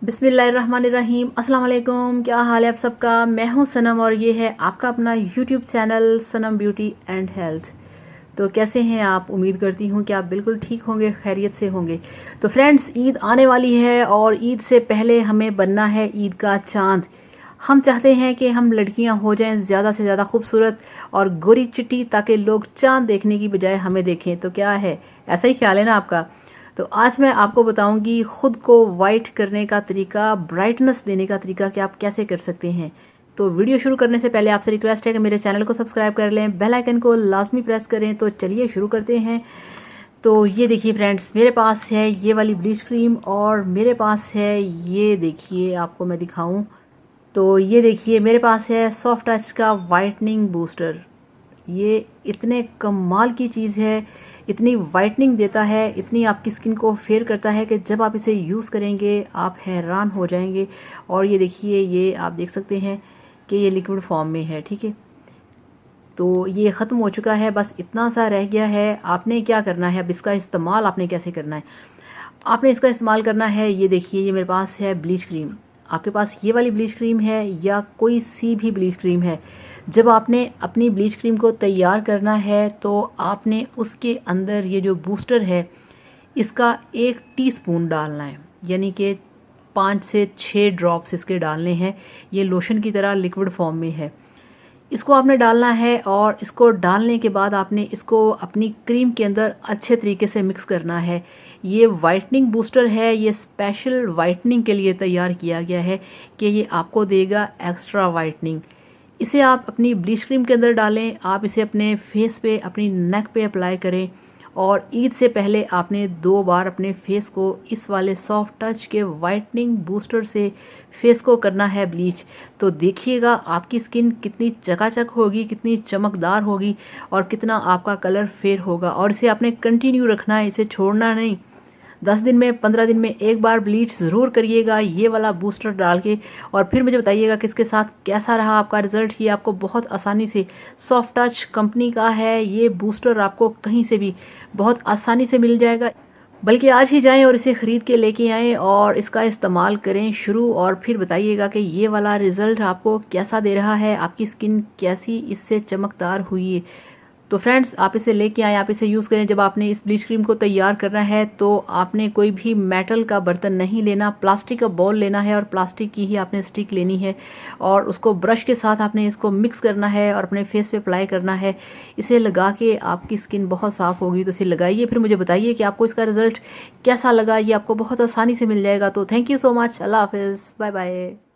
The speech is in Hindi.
बिस्मिल्लाहिर्रहमानिर्रहीम। अस्सलाम वालेकुम। क्या हाल है आप सबका। मैं हूं सनम और ये है आपका अपना YouTube channel Sanam beauty and health. तो कैसे हैं आप। उम्मीद करती हूं कि आप बिल्कुल ठीक होंगे, खैरियत से होंगे। तो फ्रेंड्स, ईद आने वाली है और ईद से पहले हमें बनना है ईद का चांद। हम चाहते हैं कि हम लड़कियां हो जाएं ज़्यादा से ज़्यादा खूबसूरत और गोरी चिट्टी, ताकि लोग चांद देखने की बजाय हमें देखें। तो क्या है, ऐसा ही ख्याल है ना आपका। तो आज मैं आपको बताऊंगी खुद को वाइट करने का तरीका, ब्राइटनेस देने का तरीका कि आप कैसे कर सकते हैं। तो वीडियो शुरू करने से पहले आपसे रिक्वेस्ट है कि मेरे चैनल को सब्सक्राइब कर लें, बेल आइकन को लाजमी प्रेस करें। तो चलिए शुरू करते हैं। तो ये देखिए फ्रेंड्स, मेरे पास है ये वाली ब्लीच क्रीम और मेरे पास है ये देखिए, आपको मैं दिखाऊं तो ये देखिए मेरे पास है सॉफ्ट टच का वाइटनिंग बूस्टर। ये इतने कमाल की चीज़ है, इतनी वाइटनिंग देता है, इतनी आपकी स्किन को फेयर करता है कि जब आप इसे यूज़ करेंगे आप हैरान हो जाएंगे। और ये देखिए, ये आप देख सकते हैं कि ये लिक्विड फॉर्म में है, ठीक है। तो ये ख़त्म हो चुका है, बस इतना सा रह गया है। आपने क्या करना है, अब इसका इस्तेमाल आपने कैसे करना है। आपने इसका इस्तेमाल करना है, ये देखिए ये मेरे पास है ब्लीच क्रीम। आपके पास ये वाली ब्लीच क्रीम है या कोई सी भी ब्लीच क्रीम है। जब आपने अपनी ब्लीच क्रीम को तैयार करना है तो आपने उसके अंदर ये जो बूस्टर है इसका 1 टीस्पून डालना है, यानी कि 5 से 6 ड्रॉप्स इसके डालने हैं। ये लोशन की तरह लिक्विड फॉर्म में है। इसको आपने डालना है और इसको डालने के बाद आपने इसको अपनी क्रीम के अंदर अच्छे तरीके से मिक्स करना है। ये वाइटनिंग बूस्टर है, ये स्पेशल वाइटनिंग के लिए तैयार किया गया है कि ये आपको देगा एक्स्ट्रा वाइटनिंग। इसे आप अपनी ब्लीच क्रीम के अंदर डालें, आप इसे अपने फेस पे, अपनी नेक पे अप्लाई करें। और ईद से पहले आपने 2 बार अपने फेस को इस वाले सॉफ्ट टच के वाइटनिंग बूस्टर से फेस को करना है ब्लीच। तो देखिएगा आपकी स्किन कितनी चकाचक होगी, कितनी चमकदार होगी और कितना आपका कलर फेयर होगा। और इसे आपने कंटिन्यू रखना है, इसे छोड़ना नहीं। 10 दिन में, 15 दिन में एक बार ब्लीच ज़रूर करिएगा ये वाला बूस्टर डाल के, और फिर मुझे बताइएगा कि इसके साथ कैसा रहा आपका रिजल्ट। ये आपको बहुत आसानी से, सॉफ्ट टच कंपनी का है ये बूस्टर, आपको कहीं से भी बहुत आसानी से मिल जाएगा। बल्कि आज ही जाएं और इसे ख़रीद के लेके आएं और इसका इस्तेमाल करें शुरू, और फिर बताइएगा कि ये वाला रिज़ल्ट आपको कैसा दे रहा है, आपकी स्किन कैसी इससे चमकदार हुई है। तो फ्रेंड्स, आप इसे लेके आए, आप इसे यूज़ करें। जब आपने इस ब्लीच क्रीम को तैयार करना है तो आपने कोई भी मेटल का बर्तन नहीं लेना, प्लास्टिक का बाउल लेना है और प्लास्टिक की ही आपने स्टिक लेनी है और उसको ब्रश के साथ आपने इसको मिक्स करना है और अपने फेस पे अप्लाई करना है। इसे लगा के आपकी स्किन बहुत साफ़ होगी। तो इसे लगाइए, फिर मुझे बताइए कि आपको इसका रिज़ल्ट कैसा लगा। ये आपको बहुत आसानी से मिल जाएगा। तो थैंक यू सो मच। अल्लाह हाफिज़, बाय बाय।